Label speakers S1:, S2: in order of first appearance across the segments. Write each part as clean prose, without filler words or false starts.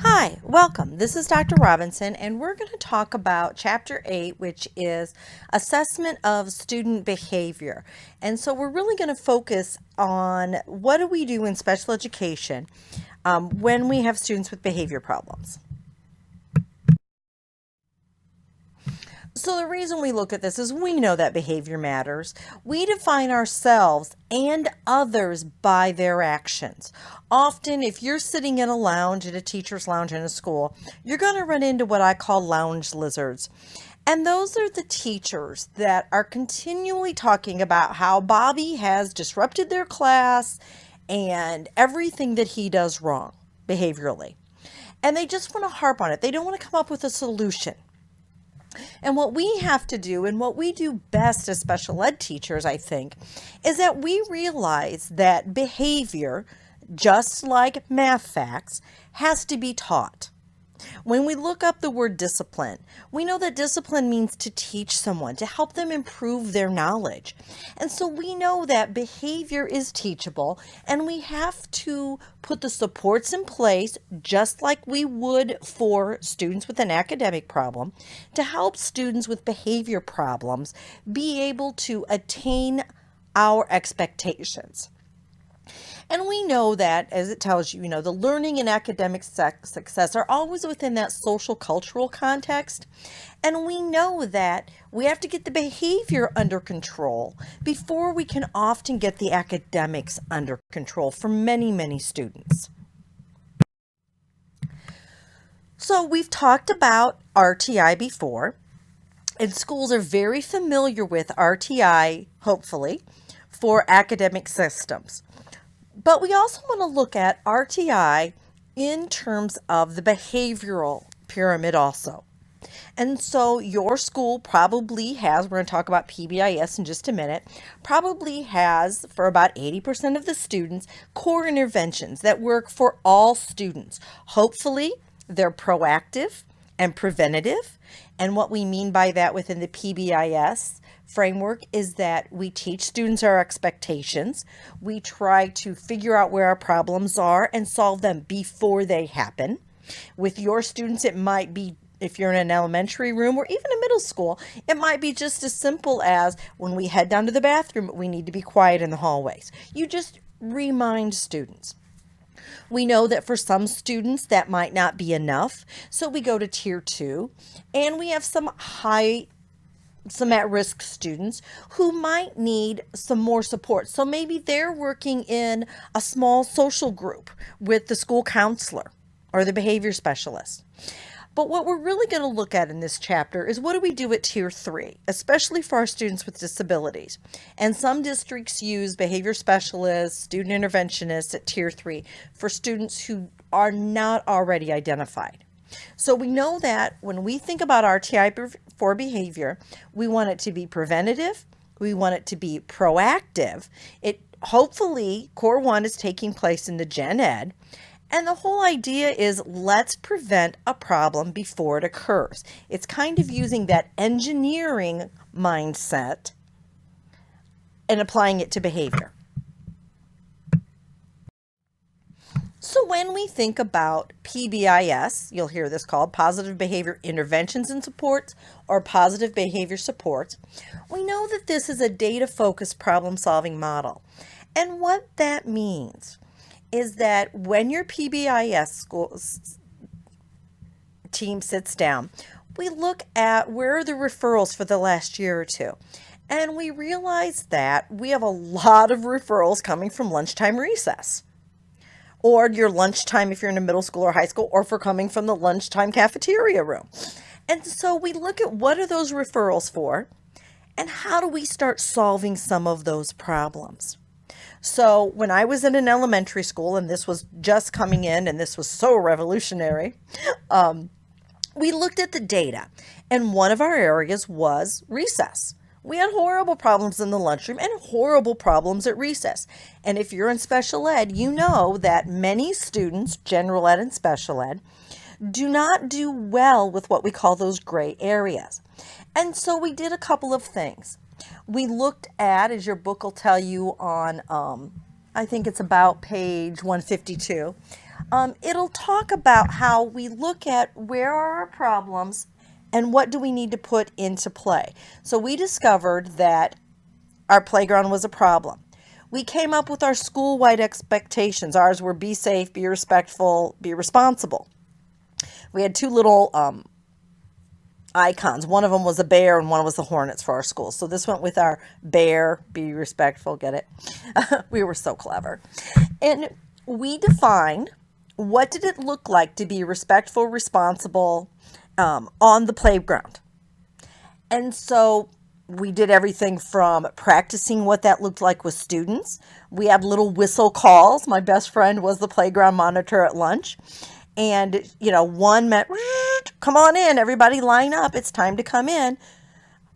S1: Hi, welcome. This is Dr. Robinson, and we're going to talk about Chapter 8, which is Assessment of Student Behavior. And so we're really going to focus on what do we do in special education when we have students with behavior problems. So the reason we look at this is we know that behavior matters. We define ourselves and others by their actions. Often, if you're sitting in a lounge, at a teacher's lounge in a school, you're going to run into what I call lounge lizards. And those are the teachers that are continually talking about how Bobby has disrupted their class and everything that he does wrong behaviorally. And they just want to harp on it. They don't want to come up with a solution. And what we have to do, and what we do best as special ed teachers, I think, is that we realize that behavior, just like math facts, has to be taught. When we look up the word discipline, we know that discipline means to teach someone, to help them improve their knowledge. And so we know that behavior is teachable, and we have to put the supports in place, just like we would for students with an academic problem, to help students with behavior problems be able to attain our expectations. And we know that, as it tells you, the learning and academic success are always within that social cultural context. And we know that we have to get the behavior under control before we can often get the academics under control for many, many students. So we've talked about RTI before, and schools are very familiar with RTI, hopefully, for academic systems. But we also want to look at RTI in terms of the behavioral pyramid also. And so your school probably has, we're going to talk about PBIS in just a minute, probably has for about 80% of the students core interventions that work for all students. Hopefully they're proactive and preventative. And what we mean by that within the PBIS framework is that we teach students our expectations. We try to figure out where our problems are and solve them before they happen. With your students, it might be, if you're in an elementary room or even a middle school, it might be just as simple as when we head down to the bathroom, we need to be quiet in the hallways. You just remind students. We know that for some students that might not be enough, so we go to tier 2, and we have some at-risk students who might need some more support. So maybe they're working in a small social group with the school counselor or the behavior specialist. But what we're really going to look at in this chapter is what do we do at tier 3, especially for our students with disabilities. And some districts use behavior specialists, student interventionists at tier 3 for students who are not already identified. So we know that when we think about RTI for behavior, we want it to be preventative, we want it to be proactive. Hopefully, Core 1 is taking place in the Gen Ed. And the whole idea is let's prevent a problem before it occurs. It's kind of using that engineering mindset and applying it to behavior. So when we think about PBIS, you'll hear this called Positive Behavior Interventions and Supports or Positive Behavior Supports, we know that this is a data-focused problem-solving model. And what that means is that when your PBIS school team sits down, we look at where are the referrals for the last year or two. And we realize that we have a lot of referrals coming from lunchtime recess, or your lunchtime if you're in a middle school or high school, or for coming from the lunchtime cafeteria room. And so we look at what are those referrals for, and how do we start solving some of those problems. So when I was in an elementary school, and this was just coming in, and this was so revolutionary, we looked at the data, and one of our areas was recess. We had horrible problems in the lunchroom and horrible problems at recess. And if you're in special ed, you know that many students, general ed and special ed, do not do well with what we call those gray areas. And so we did a couple of things. We looked at, as your book will tell you on, I think it's about page 152, It'll talk about how we look at where are our problems and what do we need to put into play. So we discovered that our playground was a problem. We came up with our school-wide expectations. Ours were be safe, be respectful, be responsible. We had two little icons. One of them was a bear and one was the hornets for our school. So this went with our bear, be respectful, get it? We were so clever. And we defined what did it look like to be respectful, responsible on the playground. And so we did everything from practicing what that looked like with students. We had little whistle calls. My best friend was the playground monitor at lunch. And, one meant, come on in, everybody line up, it's time to come in.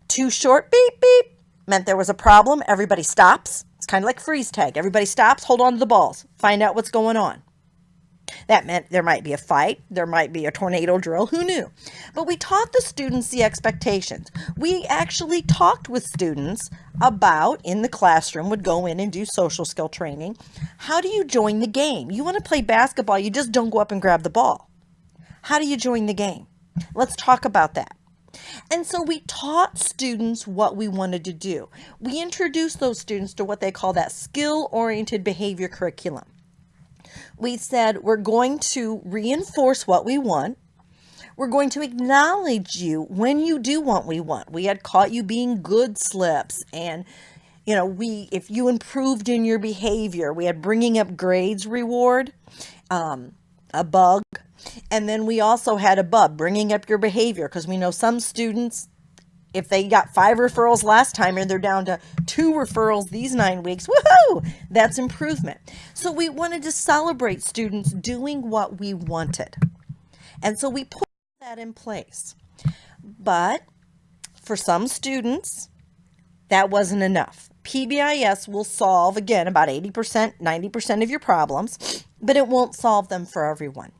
S1: Two short, beep, beep, meant there was a problem, everybody stops. It's kind of like freeze tag. Everybody stops, hold on to the balls, find out what's going on. That meant there might be a fight, there might be a tornado drill, who knew? But we taught the students the expectations. We actually talked with students about, in the classroom, would go in and do social skill training. How do you join the game? You want to play basketball, you just don't go up and grab the ball. How do you join the game? Let's talk about that. And so we taught students what we wanted to do. We introduced those students to what they call that skill-oriented behavior curriculum. We said, we're going to reinforce what we want. We're going to acknowledge you when you do what we want. We had caught you being good slips. And, if you improved in your behavior, we had bringing up grades reward, a bug. And then we also had a bug, bringing up your behavior, because we know some students, if they got 5 referrals last time and they're down to 2 referrals these 9 weeks, woohoo, that's improvement. So we wanted to celebrate students doing what we wanted. And so we put that in place. But for some students, that wasn't enough. PBIS will solve, again, about 80%, 90% of your problems, but it won't solve them for everyone.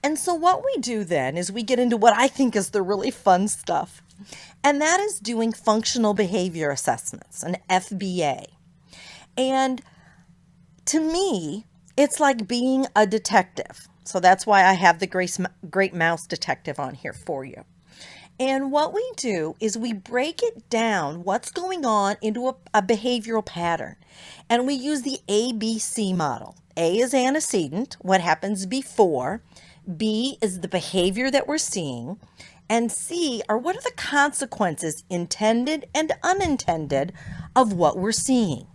S1: And so what we do then is we get into what I think is the really fun stuff. And that is doing functional behavior assessments, an FBA. And to me, it's like being a detective. So that's why I have the Great Mouse Detective on here for you. And what we do is we break it down, what's going on, into a behavioral pattern. And we use the ABC model. A is antecedent, what happens before. B is the behavior that we're seeing. And C are what are the consequences, intended and unintended, of what we're seeing.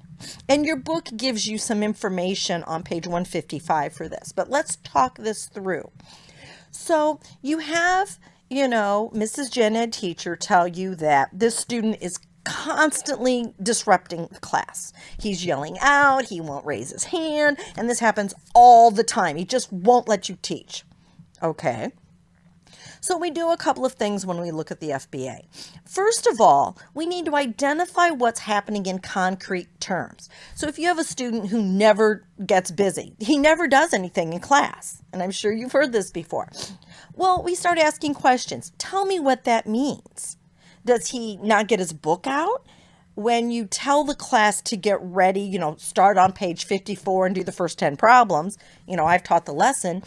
S1: And your book gives you some information on page 155 for this. But let's talk this through. So you have, Mrs. Gen Ed teacher tell you that this student is constantly disrupting the class. He's yelling out, he won't raise his hand, and this happens all the time. He just won't let you teach. Okay. So we do a couple of things when we look at the FBA. First of all, we need to identify what's happening in concrete terms. So if you have a student who never gets busy, he never does anything in class, and I'm sure you've heard this before. Well, we start asking questions. Tell me what that means. Does he not get his book out? When you tell the class to get ready, start on page 54 and do the first 10 problems, I've taught the lesson.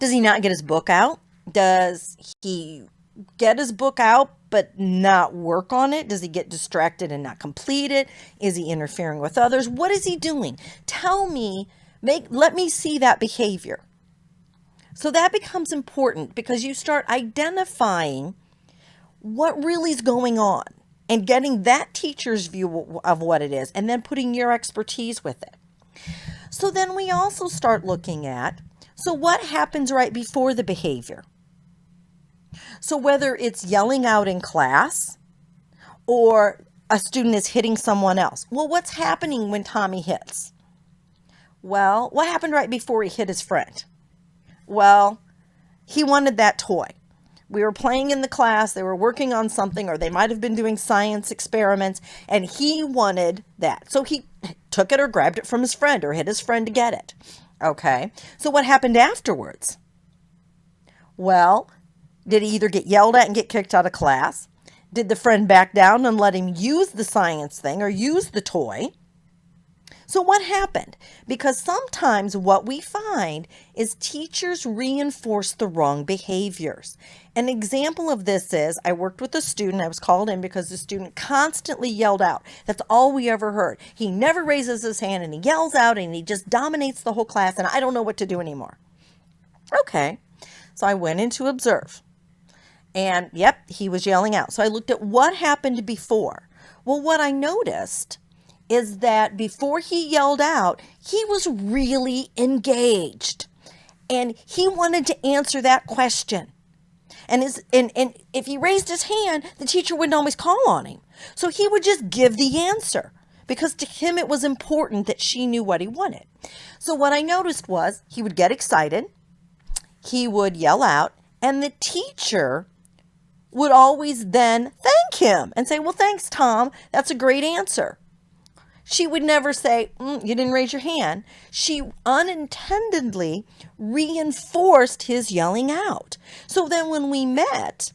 S1: Does he not get his book out? Does he get his book out but not work on it? Does he get distracted and not complete it? Is he interfering with others? What is he doing? Tell me, let me see that behavior. So that becomes important because you start identifying what really is going on and getting that teacher's view of what it is and then putting your expertise with it. So then we also start looking at, so what happens right before the behavior? So whether it's yelling out in class or a student is hitting someone else. Well, what's happening when Tommy hits? Well, what happened right before he hit his friend? Well, he wanted that toy. We were playing in the class, they were working on something, or they might have been doing science experiments, and he wanted that. So he took it or grabbed it from his friend or hit his friend to get it. Okay, so what happened afterwards? Well, did he either get yelled at and get kicked out of class? Did the friend back down and let him use the science thing or use the toy? So what happened? Because sometimes what we find is teachers reinforce the wrong behaviors. An example of this is I worked with a student. I was called in because the student constantly yelled out. That's all we ever heard. He never raises his hand and he yells out and he just dominates the whole class and I don't know what to do anymore. Okay, so I went in to observe. And yep, he was yelling out. So I looked at what happened before. Well, what I noticed is that before he yelled out, he was really engaged and he wanted to answer that question. And if he raised his hand, the teacher wouldn't always call on him. So he would just give the answer because to him it was important that she knew what he wanted. So what I noticed was he would get excited, he would yell out, and the teacher would always then thank him and say, well, thanks, Tom. That's a great answer. She would never say, you didn't raise your hand. She unintendedly reinforced his yelling out. So then when we met,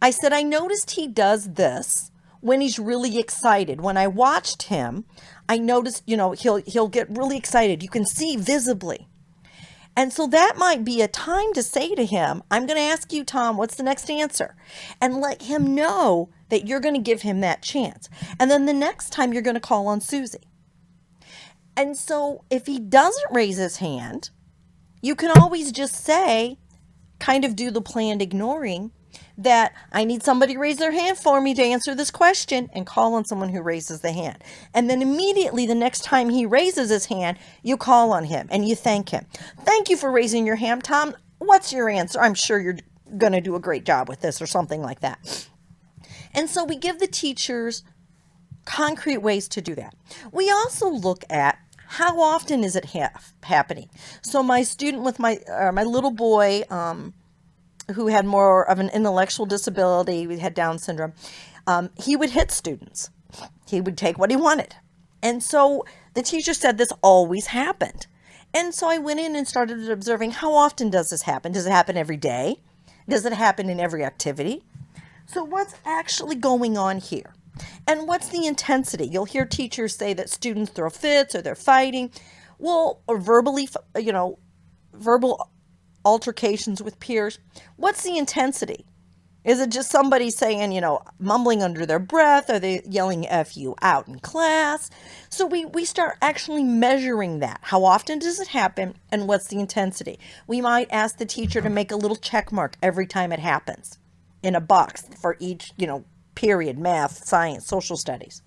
S1: I said, I noticed he does this when he's really excited. When I watched him, I noticed, he'll get really excited. You can see visibly. And so that might be a time to say to him, I'm going to ask you, Tom, what's the next answer? And let him know that you're going to give him that chance. And then the next time you're going to call on Susie. And so if he doesn't raise his hand, you can always just say, kind of do the planned ignoring, that I need somebody to raise their hand for me to answer this question and call on someone who raises the hand. And then immediately the next time he raises his hand, you call on him and you thank him. Thank you for raising your hand, Tom. What's your answer? I'm sure you're going to do a great job with this or something like that. And so we give the teachers concrete ways to do that. We also look at how often is it happening. So my student with my little boy, who had more of an intellectual disability, we had Down syndrome, he would hit students. He would take what he wanted. And so the teacher said this always happened. And so I went in and started observing, how often does this happen? Does it happen every day? Does it happen in every activity? So what's actually going on here? And what's the intensity? You'll hear teachers say that students throw fits or they're fighting. Well, or verbally, verbal altercations with peers. What's the intensity? Is it just somebody saying, mumbling under their breath? Are they yelling F you out in class? So we start actually measuring that. How often does it happen and what's the intensity? We might ask the teacher to make a little check mark every time it happens in a box for each, period, math, science, social studies.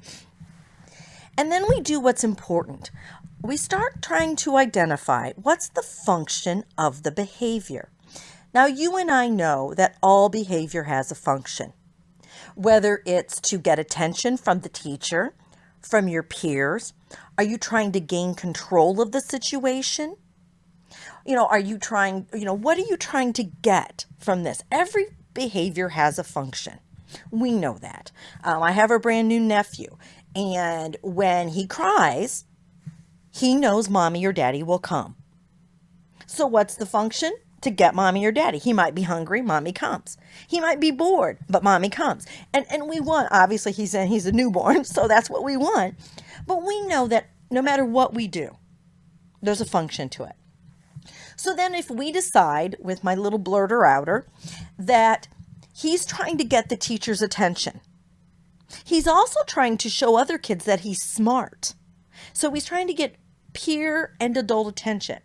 S1: And then we do what's important. We start trying to identify what's the function of the behavior. Now, you and I know that all behavior has a function, whether it's to get attention from the teacher, from your peers. Are you trying to gain control of the situation? Are you trying, what are you trying to get from this? Every behavior has a function. We know that. I have a brand new nephew, and when he cries, he knows mommy or daddy will come. So what's the function? To get mommy or daddy. He might be hungry, mommy comes. He might be bored, but mommy comes. And we want, obviously he's a newborn, so that's what we want. But we know that no matter what we do, there's a function to it. So then if we decide with my little blurter outer that he's trying to get the teacher's attention, he's also trying to show other kids that he's smart. So he's trying to get peer and adult attention.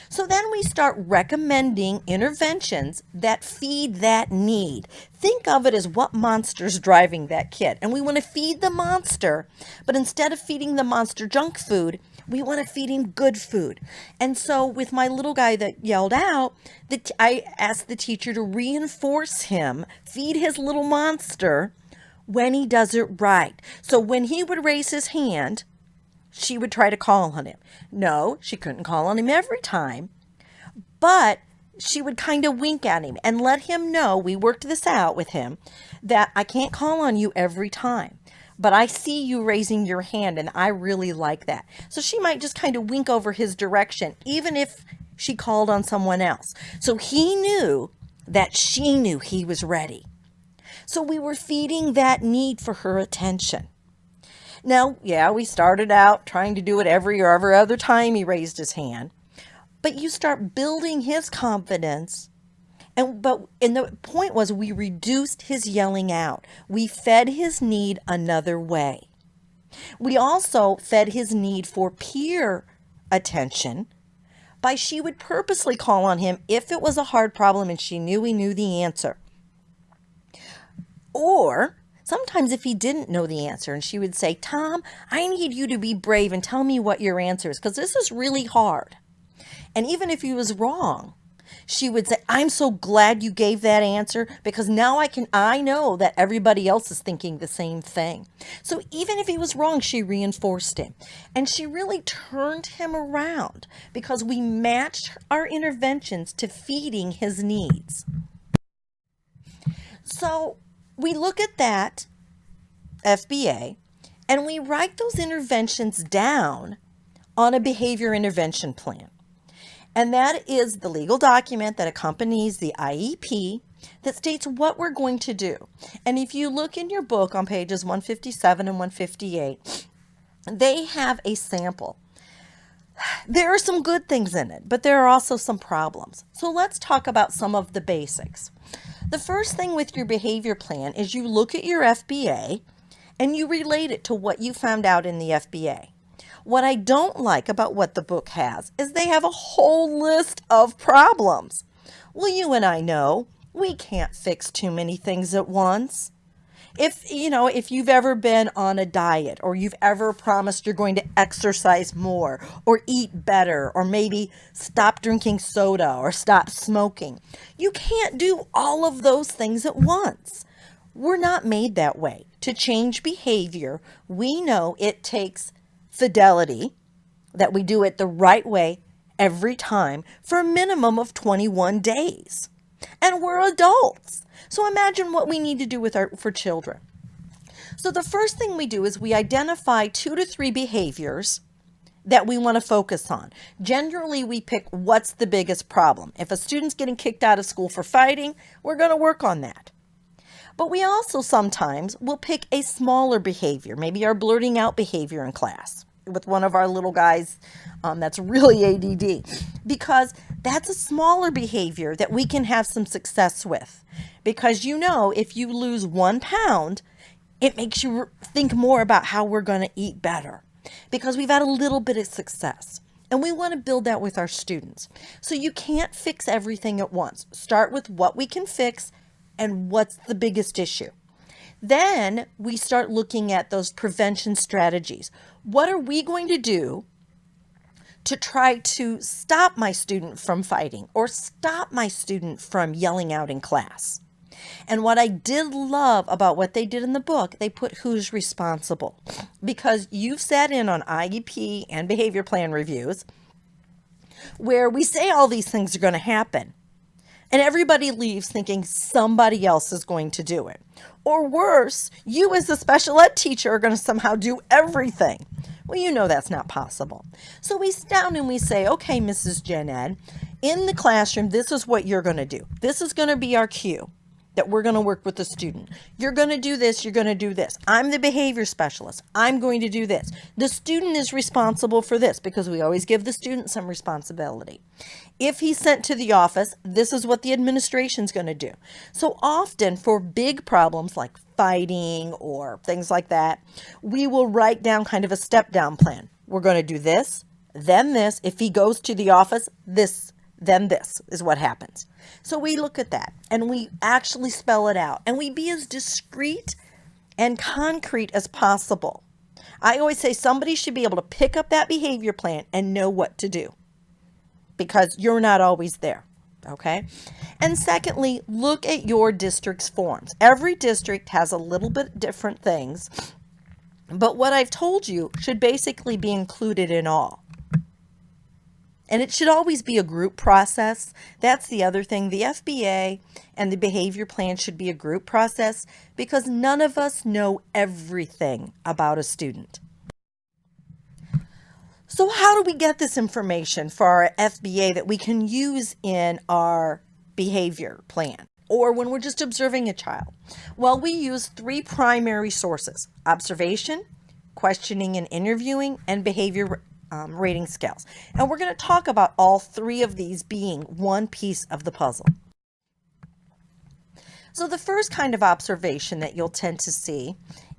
S1: So then we start recommending interventions that feed that need. Think of it as what monster's driving that kid. And we want to feed the monster, but instead of feeding the monster junk food, we want to feed him good food. And so with my little guy that yelled out, I asked the teacher to reinforce him, feed his little monster when he does it right. So when he would raise his hand, she would try to call on him. No, she couldn't call on him every time, but she would kind of wink at him and let him know, we worked this out with him, that I can't call on you every time, but I see you raising your hand and I really like that. So she might just kind of wink over his direction, even if she called on someone else. So he knew that she knew he was ready. So we were feeding that need for her attention. Now, yeah, we started out trying to do it every or every other time he raised his hand, but you start building his confidence. And the point was we reduced his yelling out. We fed his need another way. We also fed his need for peer attention by she would purposely call on him if it was a hard problem and she knew he knew the answer. Or sometimes if he didn't know the answer and she would say, Tom, I need you to be brave and tell me what your answer is because this is really hard. And even if he was wrong, she would say, I'm so glad you gave that answer because now I know that everybody else is thinking the same thing. So even if he was wrong, she reinforced him. And she really turned him around because we matched our interventions to feeding his needs. So we look at that FBA and we write those interventions down on a behavior intervention plan. And that is the legal document that accompanies the IEP that states what we're going to do. And if you look in your book on pages 157 and 158, they have a sample. There are some good things in it, but there are also some problems. So let's talk about some of the basics. The first thing with your behavior plan is you look at your FBA and you relate it to what you found out in the FBA. What I don't like about what the book has is they have a whole list of problems. Well, you and I know we can't fix too many things at once. If you've ever been on a diet or you've ever promised you're going to exercise more or eat better or maybe stop drinking soda or stop smoking, you can't do all of those things at once. We're not made that way. To change behavior, we know it takes fidelity, that we do it the right way every time for a minimum of 21 days. And we're adults. So imagine what we need to do for children. So the first thing we do is we identify 2 to 3 behaviors that we want to focus on. Generally, we pick what's the biggest problem. If a student's getting kicked out of school for fighting, we're going to work on that. But we also sometimes will pick a smaller behavior, maybe our blurting out behavior in class with one of our little guys that's really ADD, because that's a smaller behavior that we can have some success with. Because if you lose 1 pound, it makes you think more about how we're going to eat better because we've had a little bit of success. And we want to build that with our students. So you can't fix everything at once. Start with what we can fix and what's the biggest issue. Then we start looking at those prevention strategies. What are we going to do to try to stop my student from fighting or stop my student from yelling out in class? And what I did love about what they did in the book, they put who's responsible. Because you've sat in on IEP and behavior plan reviews where we say all these things are going to happen. And everybody leaves thinking somebody else is going to do it. Or worse, you as a special ed teacher are going to somehow do everything. Well, that's not possible. So we sit down and we say, okay, Mrs. Gen Ed, in the classroom, this is what you're going to do. This is going to be our cue that we're going to work with the student. You're going to do this. You're going to do this. I'm the behavior specialist. I'm going to do this. The student is responsible for this because we always give the student some responsibility. If he's sent to the office, this is what the administration's going to do. So often for big problems like fighting or things like that, we will write down kind of a step-down plan. We're going to do this, then this. If he goes to the office, this, then this is what happens. So we look at that and we actually spell it out and we be as discreet and concrete as possible. I always say somebody should be able to pick up that behavior plan and know what to do because you're not always there. Okay. And secondly, look at your district's forms. Every district has a little bit different things, but what I've told you should basically be included in all. And it should always be a group process. That's the other thing. The FBA and the behavior plan should be a group process because none of us know everything about a student. So how do we get this information for our FBA that we can use in our behavior plan or when we're just observing a child? Well, we use 3 primary sources: observation, questioning and interviewing, and behavior rating scales. And we're going to talk about all three of these being one piece of the puzzle. So the first kind of observation that you'll tend to see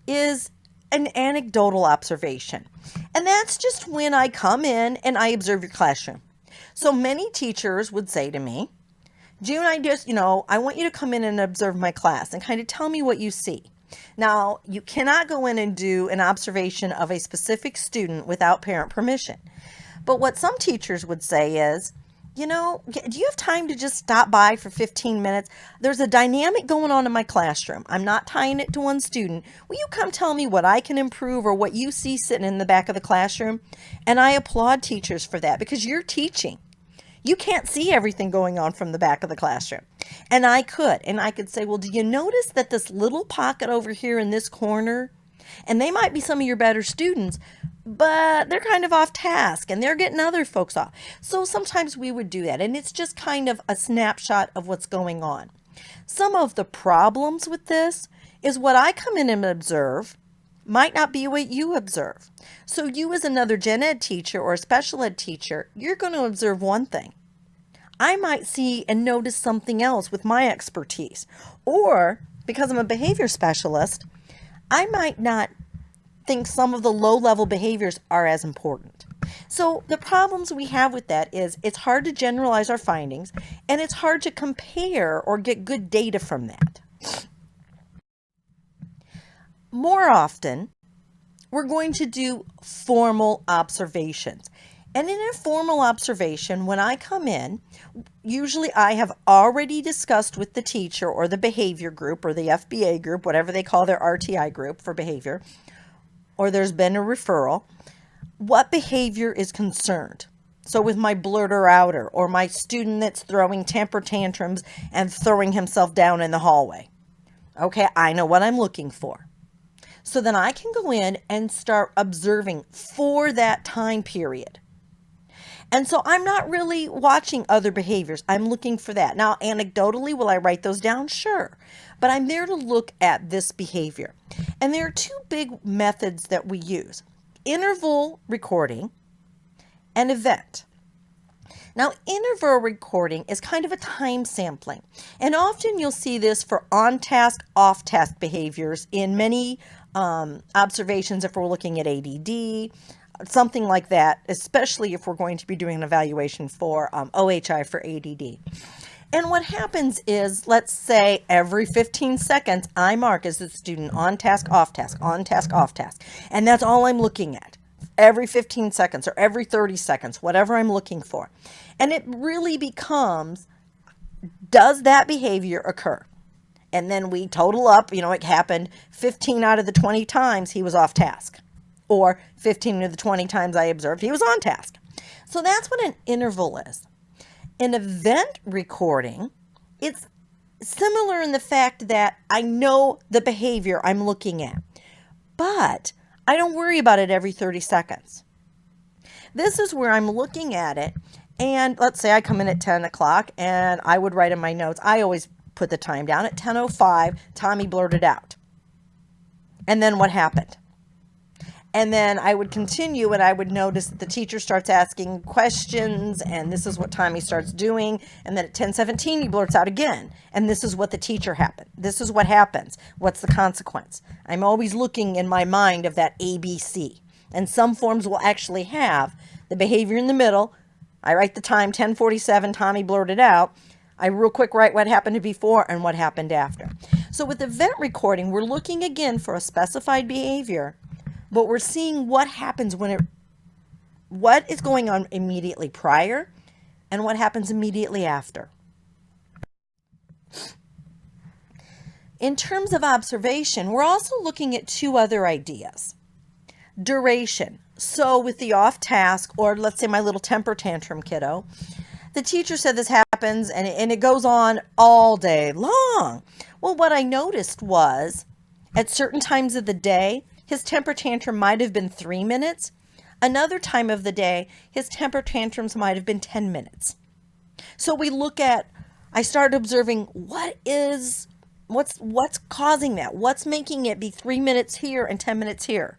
S1: is an anecdotal observation. And that's just when I come in and I observe your classroom. So many teachers would say to me, June, I want you to come in and observe my class and kind of tell me what you see. Now, you cannot go in and do an observation of a specific student without parent permission. But what some teachers would say is, do you have time to just stop by for 15 minutes? There's a dynamic going on in my classroom. I'm not tying it to one student. Will you come tell me what I can improve or what you see sitting in the back of the classroom? And I applaud teachers for that because you're teaching. You can't see everything going on from the back of the classroom. And I could say, well, do you notice that this little pocket over here in this corner, and they might be some of your better students, but they're kind of off task and they're getting other folks off. So sometimes we would do that. And it's just kind of a snapshot of what's going on. Some of the problems with this is what I come in and observe might not be what you observe. So you as another gen ed teacher or a special ed teacher, you're going to observe one thing. I might see and notice something else with my expertise. Or because I'm a behavior specialist, I might not think some of the low-level behaviors are as important. So the problems we have with that is it's hard to generalize our findings and it's hard to compare or get good data from that. More often, we're going to do formal observations. And in a formal observation, when I come in, usually I have already discussed with the teacher or the behavior group or the FBA group, whatever they call their RTI group for behavior, or there's been a referral, what behavior is concerned. So with my blurter outer or my student that's throwing temper tantrums and throwing himself down in the hallway. Okay, I know what I'm looking for. So then I can go in and start observing for that time period. And so I'm not really watching other behaviors. I'm looking for that. Now, anecdotally, will I write those down? Sure. But I'm there to look at this behavior. And there are two big methods that we use. Interval recording and event. Now, interval recording is kind of a time sampling. And often you'll see this for on-task, off-task behaviors in many observations if we're looking at ADD, something like that, especially if we're going to be doing an evaluation for OHI for ADD. And what happens is, let's say every 15 seconds, I mark as the student on task, off task, on task, off task. And that's all I'm looking at. Every 15 seconds or every 30 seconds, whatever I'm looking for. And it really becomes, does that behavior occur? And then we total up, it happened 15 out of the 20 times he was off task. Or 15 of the 20 times I observed he was on task. So that's what an interval is. An event recording, it's similar in the fact that I know the behavior I'm looking at, but I don't worry about it every 30 seconds. This is where I'm looking at it, and let's say I come in at 10 o'clock, and I would write in my notes, I always put the time down at 10:05, Tommy blurted out. And then what happened? And then I would continue and I would notice that the teacher starts asking questions and this is what Tommy starts doing. And then at 10:17 he blurts out again. And this is what the teacher happened. This is what happens. What's the consequence? I'm always looking in my mind of that ABC. And some forms will actually have the behavior in the middle. I write the time, 10:47, Tommy blurted out. I real quick write what happened before and what happened after. So with event recording, we're looking again for a specified behavior. But we're seeing what happens what is going on immediately prior and what happens immediately after. In terms of observation, we're also looking at two other ideas. Duration. So with the off task, or let's say my little temper tantrum kiddo, the teacher said this happens and it goes on all day long. Well, what I noticed was at certain times of the day, his temper tantrum might have been 3 minutes. Another time of the day, his temper tantrums might have been 10 minutes. So I started observing what's causing that? What's making it be 3 minutes here and 10 minutes here?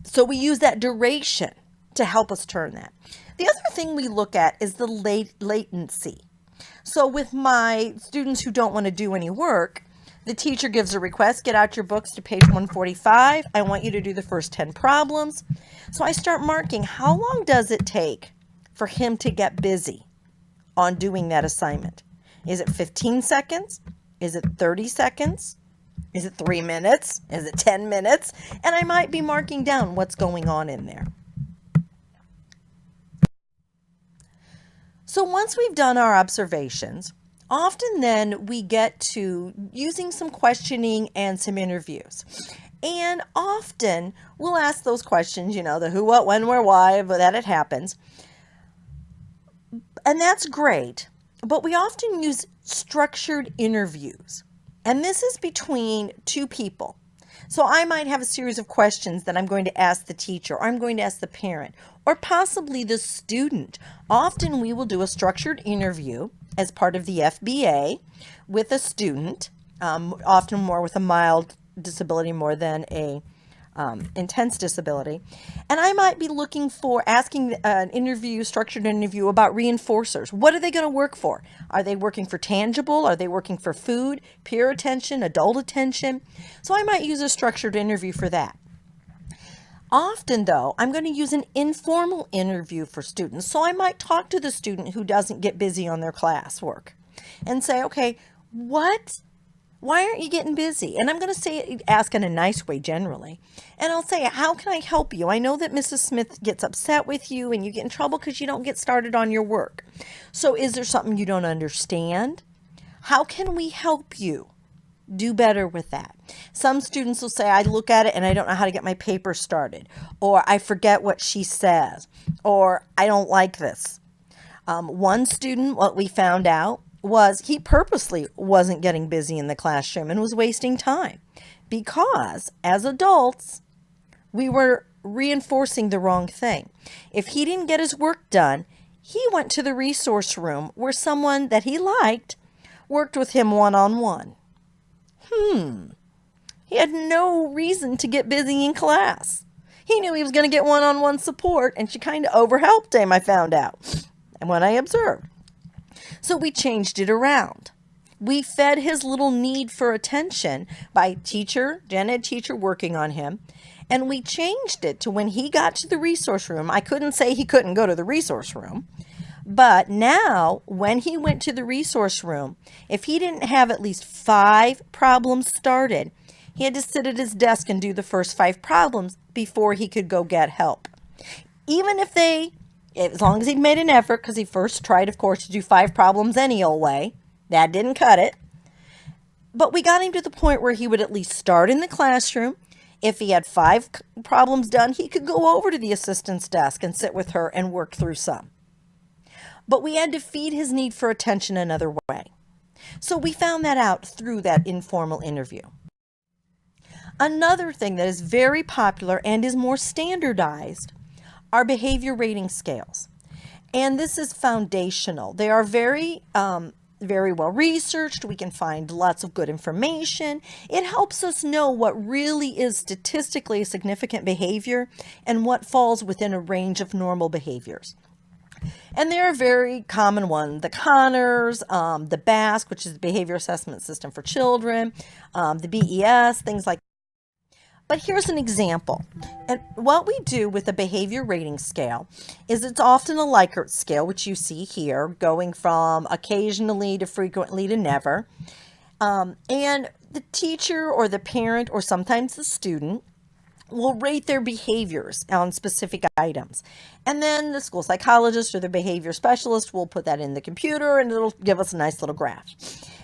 S1: So we use that duration to help us turn that. The other thing we look at is the latency. So with my students who don't want to do any work, the teacher gives a request, get out your books to page 145. I want you to do the first 10 problems. So I start marking how long does it take for him to get busy on doing that assignment. Is it 15 seconds? Is it 30 seconds? Is it 3 minutes? Is it 10 minutes? And I might be marking down what's going on in there. So once we've done our observations, often then we get to using some questioning and some interviews. And often we'll ask those questions, the who, what, when, where, why, but that it happens. And that's great. But we often use structured interviews. And this is between two people. So I might have a series of questions that I'm going to ask the teacher, or I'm going to ask the parent, or possibly the student. Often we will do a structured interview as part of the FBA with a student, often more with a mild disability more than a intense disability. And I might be looking for asking an structured interview about reinforcers. What are they going to work for? Are they working for tangible? Are they working for food, peer attention, adult attention? So I might use a structured interview for that. Often, though, I'm going to use an informal interview for students. So I might talk to the student who doesn't get busy on their classwork and say, okay, why aren't you getting busy? And I'm going to ask in a nice way generally. And I'll say, how can I help you? I know that Mrs. Smith gets upset with you and you get in trouble because you don't get started on your work. So is there something you don't understand? How can we help you do better with that? Some students will say, I look at it and I don't know how to get my paper started, or I forget what she says, or I don't like this. One student, what we found out was he purposely wasn't getting busy in the classroom and was wasting time because as adults, we were reinforcing the wrong thing. If he didn't get his work done, he went to the resource room where someone that he liked worked with him one-on-one. He had no reason to get busy in class. He knew he was going to get one-on-one support, and she kind of overhelped him, I found out, and when I observed. So we changed it around. We fed his little need for attention by gen ed teacher working on him, and we changed it to when he got to the resource room. I couldn't say he couldn't go to the resource room, but now when he went to the resource room, if he didn't have at least 5 problems started, he had to sit at his desk and do the first 5 problems before he could go get help. Even as long as he'd made an effort, because he first tried, of course, to do 5 problems any old way. That didn't cut it. But we got him to the point where he would at least start in the classroom. If he had 5 problems done, he could go over to the assistant's desk and sit with her and work through some. But we had to feed his need for attention another way. So we found that out through that informal interview. Another thing that is very popular and is more standardized are behavior rating scales. And this is foundational. They are very well researched. We can find lots of good information. It helps us know what really is statistically a significant behavior and what falls within a range of normal behaviors. And there are very common ones, the Connors, the BASC, which is the Behavior Assessment System for Children, the BES, things like that. But here's an example. And what we do with a behavior rating scale is it's often a Likert scale, which you see here, going from occasionally to frequently to never. And the teacher or the parent or sometimes the student will rate their behaviors on specific items. And then the school psychologist or the behavior specialist will put that in the computer and it'll give us a nice little graph.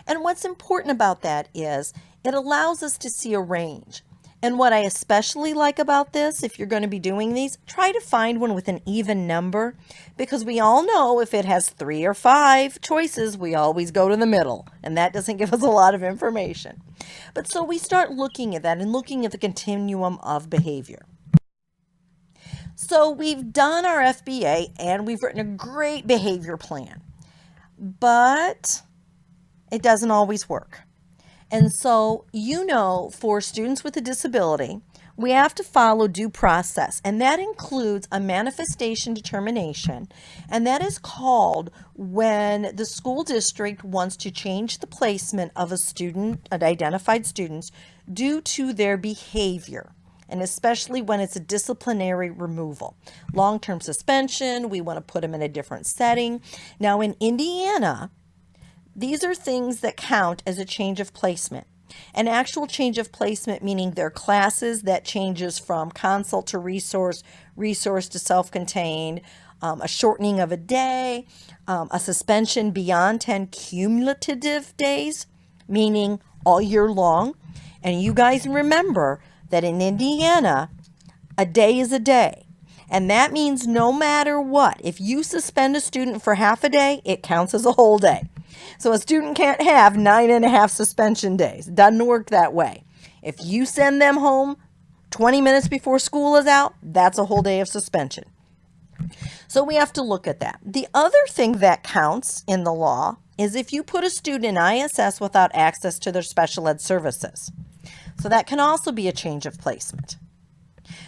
S1: And what's important about that is it allows us to see a range. And what I especially like about this, if you're going to be doing these, try to find one with an even number, because we all know if it has 3 or 5 choices, we always go to the middle, and that doesn't give us a lot of information. But so we start looking at that and looking at the continuum of behavior. So we've done our FBA and we've written a great behavior plan, but it doesn't always work. And so, for students with a disability, We have to follow due process, and that includes a manifestation determination, and that is called when the school district wants to change the placement of a student, an identified students, due to their behavior, and especially when it's a disciplinary removal. Long-term suspension, we want to put them in a different setting. Now in Indiana, these are things that count as a change of placement. An actual change of placement meaning their classes that changes from consult to resource, resource to self-contained, a shortening of a day, a suspension beyond 10 cumulative days, meaning all year long. And you guys remember that in Indiana, a day is a day. And that means no matter what, if you suspend a student for half a day, it counts as a whole day. So a student can't have 9.5 suspension days. It doesn't work that way. If you send them home 20 minutes before school is out, that's a whole day of suspension. So we have to look at that. The other thing that counts in the law is if you put a student in ISS without access to their special ed services. So that can also be a change of placement.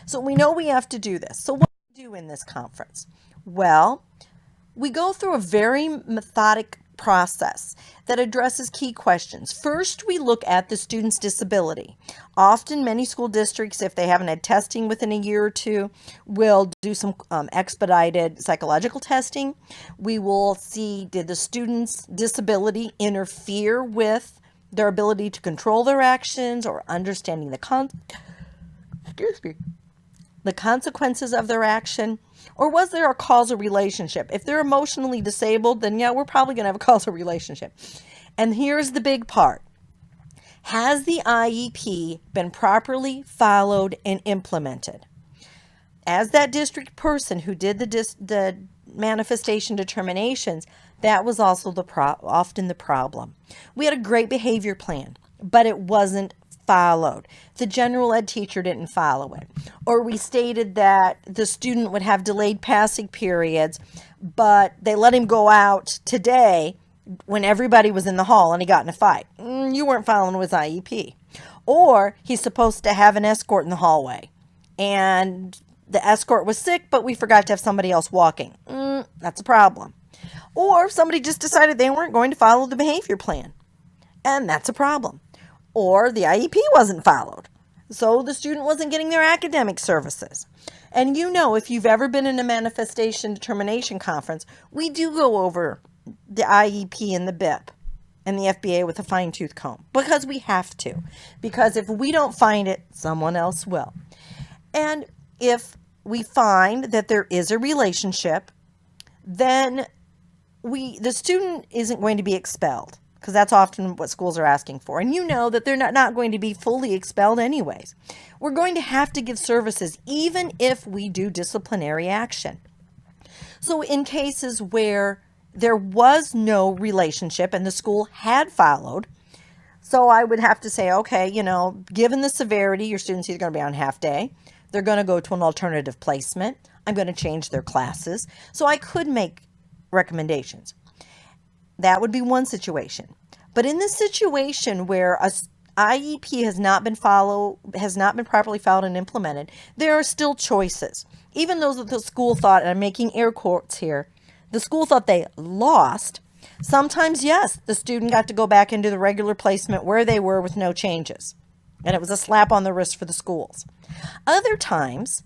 S1: So we know we have to do this. So what do we do in this conference? Well, we go through a very methodic process that addresses key questions. First, we look at the student's disability. Often, many school districts, if they haven't had testing within a year or two, will do some expedited psychological testing. We will see, did the student's disability interfere with their ability to control their actions or understanding the consequences of their action? Or was there a causal relationship? If they're emotionally disabled, then yeah, we're probably going to have a causal relationship. And here's the big part. Has the IEP been properly followed and implemented? As that district person who did the manifestation determinations, that was also often the problem. We had a great behavior plan, but it wasn't followed. The general ed teacher didn't follow it. Or we stated that the student would have delayed passing periods, but they let him go out today when everybody was in the hall and he got in a fight. You weren't following his IEP. Or he's supposed to have an escort in the hallway, and the escort was sick, but we forgot to have somebody else walking. That's a problem. Or somebody just decided they weren't going to follow the behavior plan, and that's a problem. Or the IEP wasn't followed, so the student wasn't getting their academic services. And you know, if you've ever been in a manifestation determination conference, we do go over the IEP and the BIP and the FBA with a fine-tooth comb, because we have to. Because if we don't find it, someone else will. And if we find that there is a relationship, then the student isn't going to be expelled, because that's often what schools are asking for. And you know that they're not going to be fully expelled anyways. We're going to have to give services even if we do disciplinary action. So in cases where there was no relationship and the school had followed, so I would have to say, okay, given the severity, your student's either going to be on half day, they're going to go to an alternative placement, I'm going to change their classes. So I could make recommendations. That would be one situation. But in this situation where a IEP has not been properly followed and implemented, there are still choices. Even though the school thought, and I'm making air quotes here, the school thought they lost, sometimes, yes, the student got to go back into the regular placement where they were with no changes. And it was a slap on the wrist for the schools. Other times,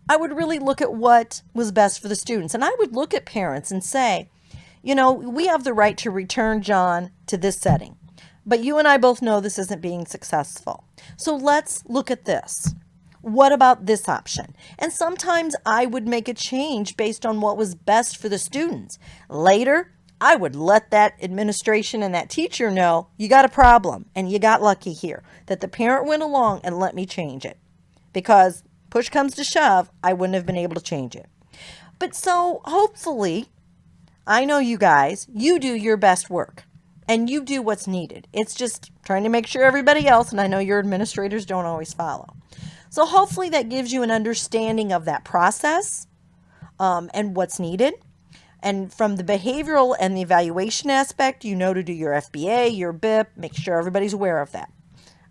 S1: I would really look at what was best for the students. And I would look at parents and say, we have the right to return John to this setting, but you and I both know this isn't being successful. So let's look at this. What about this option? And sometimes I would make a change based on what was best for the students. Later, I would let that administration and that teacher know you got a problem and you got lucky here, that the parent went along and let me change it. Because push comes to shove, I wouldn't have been able to change it. But so hopefully, I know you guys, you do your best work and you do what's needed. It's just trying to make sure everybody else, and I know your administrators don't always follow. So hopefully that gives you an understanding of that process and what's needed. And from the behavioral and the evaluation aspect, to do your FBA, your BIP, make sure everybody's aware of that.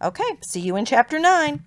S1: Okay, see you in Chapter 9.